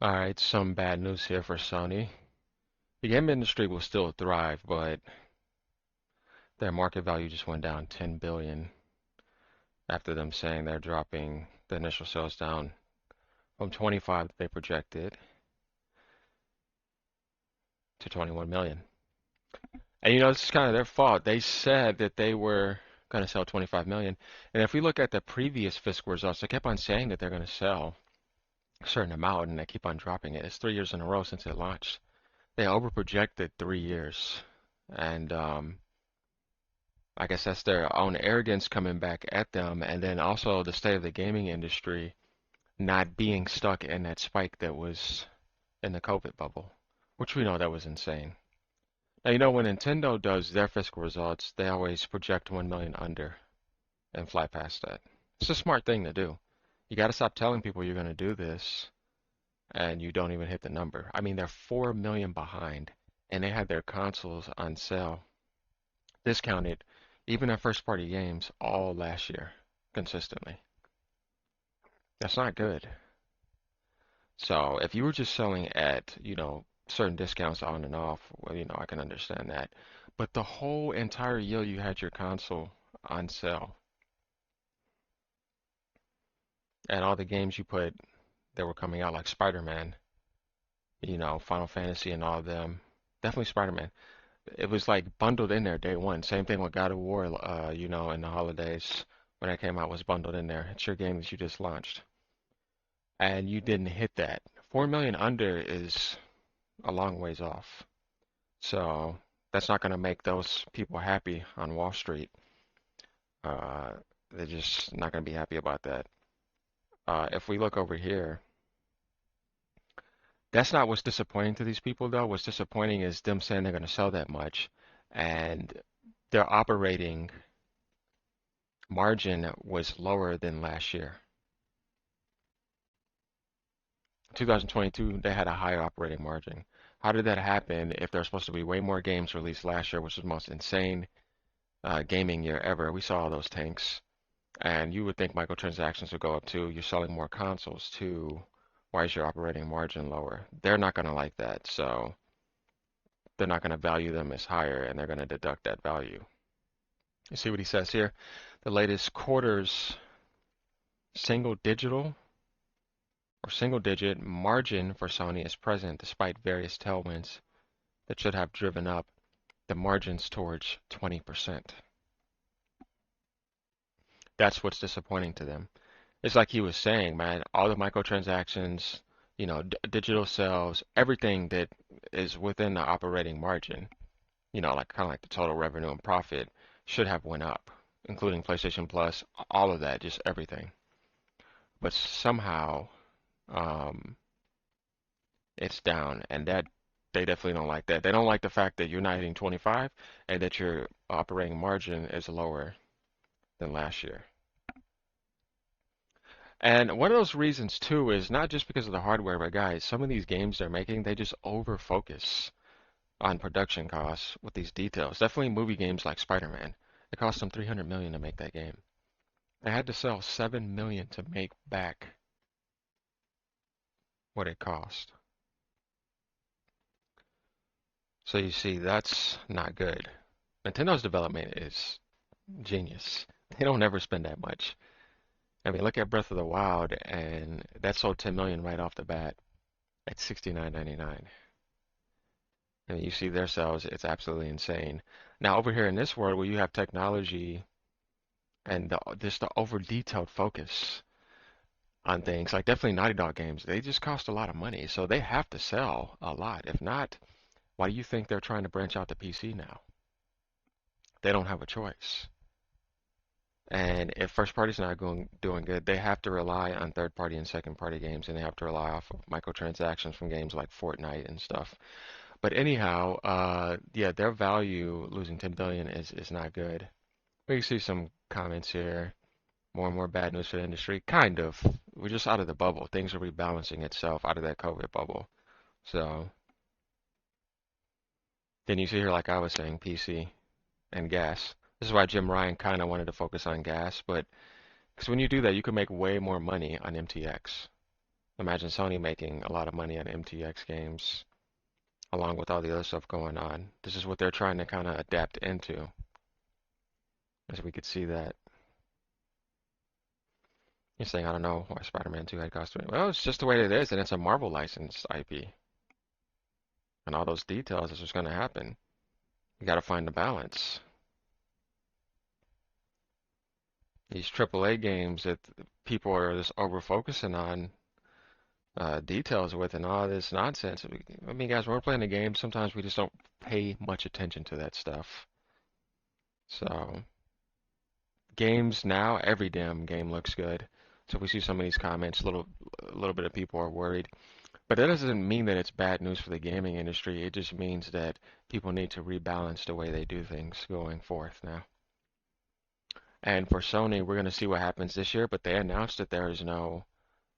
All right, some bad news here for Sony. The game industry will still thrive, but their market value just went down 10 billion after them saying they're dropping the initial sales down from 25 that they projected to 21 million. And this is kind of their fault. They said that they were going to sell 25 million. And if we look at the previous fiscal results, they kept on saying that they're going to sell a certain amount and they keep on dropping it. It's 3 years in a row since it launched. They overprojected 3 years. And I guess that's their own arrogance coming back at them, and then also the state of the gaming industry not being stuck in that spike that was in the COVID bubble, which we know that was insane. Now, when Nintendo does their fiscal results, they always project 1 million under and fly past that. It's a smart thing to do. You got to stop telling people you're going to do this and you don't even hit the number. I mean, they're 4 million behind and they had their consoles on sale discounted, even their first party games, all last year consistently. That's not good. So if you were just selling at, certain discounts on and off, well, I can understand that. But the whole entire year you had your console on sale and all the games you put that were coming out like Spider-Man, Final Fantasy and all of them, definitely Spider-Man. It was like bundled in there day one. Same thing with God of War, in the holidays when that came out was bundled in there. It's your game that you just launched. And you didn't hit that. 4 million under is a long ways off. So that's not going to make those people happy on Wall Street. Uh, they're just not going to be happy about that. If we look over here, that's not what's disappointing to these people, though. What's disappointing is them saying they're going to sell that much, and their operating margin was lower than last year. 2022, they had a higher operating margin. How did that happen if there's supposed to be way more games released last year, which was the most insane gaming year ever? We saw all those tanks, and you would think microtransactions would go up too. You're selling more consoles too. Why is your operating margin lower? They're not going to like that, so they're not going to value them as higher, and they're going to deduct that value. You see what he says here? The latest quarter's single digital or single-digit margin for Sony is present despite various tailwinds that should have driven up the margins towards 20%. That's what's disappointing to them. It's like he was saying, man, all the microtransactions, digital sales, everything that is within the operating margin, like kind of like the total revenue and profit should have went up, including PlayStation Plus, all of that, just everything. But somehow, um, it's down, and that they definitely don't like that. They don't like the fact that you're not hitting 25 and that your operating margin is lower than last year. And one of those reasons too is not just because of the hardware, but guys, some of these games they're making, they just over focus on production costs with these details. Definitely movie games like Spider-Man. It cost them 300 million to make that game. They had to sell 7 million to make back what it cost. So you see, that's not good. Nintendo's development is genius. They don't ever spend that much. I mean, look at Breath of the Wild, and that sold 10 million right off the bat at 69.99. And you see their sales, it's absolutely insane. Now, over here in this world where you have technology and just the over detailed focus on things, like definitely Naughty Dog games, they just cost a lot of money. So they have to sell a lot. If not, why do you think they're trying to branch out to PC now? They don't have a choice. And if first party's not doing good, they have to rely on third party and second party games, and they have to rely off of microtransactions from games like Fortnite and stuff. But anyhow, yeah, their value losing 10 billion is not good. We can see some comments here. More and more bad news for the industry. Kind of. We're just out of the bubble. Things are rebalancing itself out of that COVID bubble. So then you see here, like I was saying, PC and gas. This is why Jim Ryan kind of wanted to focus on gas, but because when you do that, you can make way more money on MTX. Imagine Sony making a lot of money on MTX games, along with all the other stuff going on. This is what they're trying to kind of adapt into, as we could see that. You're saying, I don't know why Spider-Man 2 had cost 20. Well, it's just the way it is, and it's a Marvel licensed IP. And all those details is what's going to happen. You got to find the balance. These AAA games that people are just over focusing on details with and all this nonsense. I mean, guys, when we're playing a game, sometimes we just don't pay much attention to that stuff. So, games now, every damn game looks good. So we see some of these comments, a little bit of people are worried. But that doesn't mean that it's bad news for the gaming industry. It just means that people need to rebalance the way they do things going forth now. And for Sony, we're going to see what happens this year, but they announced that there is no,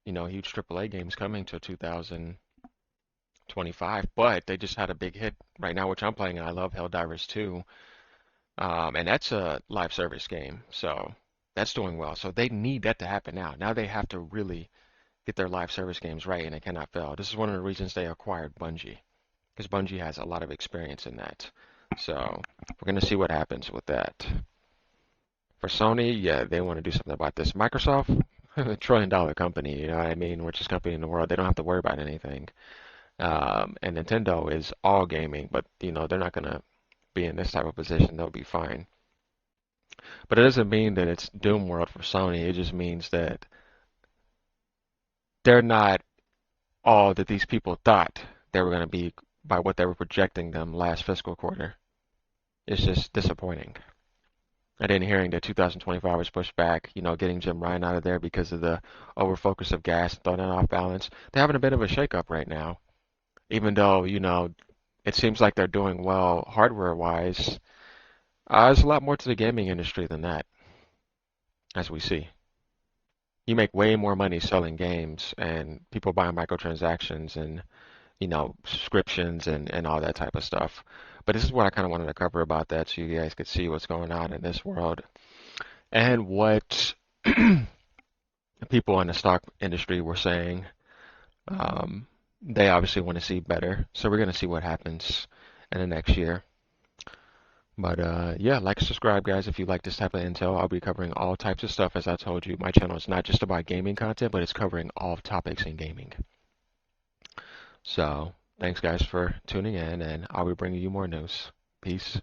huge AAA games coming to 2025, but they just had a big hit right now, which I'm playing, and I love Helldivers 2. And that's a live service game, so that's doing well. So they need that to happen now. Now they have to really get their live service games right, and they cannot fail. This is one of the reasons they acquired Bungie, because Bungie has a lot of experience in that. So we're going to see what happens with that. For Sony, yeah, they want to do something about this. Microsoft, $1 trillion company, you know what I mean? Richest company in the world. They don't have to worry about anything. And Nintendo is all gaming, but they're not going to be in this type of position. They'll be fine. But it doesn't mean that it's doom world for Sony. It just means that they're not all that these people thought they were going to be by what they were projecting them last fiscal quarter. It's just disappointing. And then hearing that 2025 was pushed back, getting Jim Ryan out of there because of the overfocus of gas and throwing it off balance. They're having a bit of a shakeup right now. Even though, it seems like they're doing well hardware-wise, there's a lot more to the gaming industry than that, as we see. You make way more money selling games and people buying microtransactions and, subscriptions and all that type of stuff. But this is what I kind of wanted to cover about that so you guys could see what's going on in this world and what people in the stock industry were saying. They obviously want to see better, so we're going to see what happens in the next year. But yeah, like and subscribe, guys, if you like this type of intel. I'll be covering all types of stuff. As I told you, my channel is not just about gaming content, but it's covering all topics in gaming. So thanks, guys, for tuning in, and I'll be bringing you more news. Peace.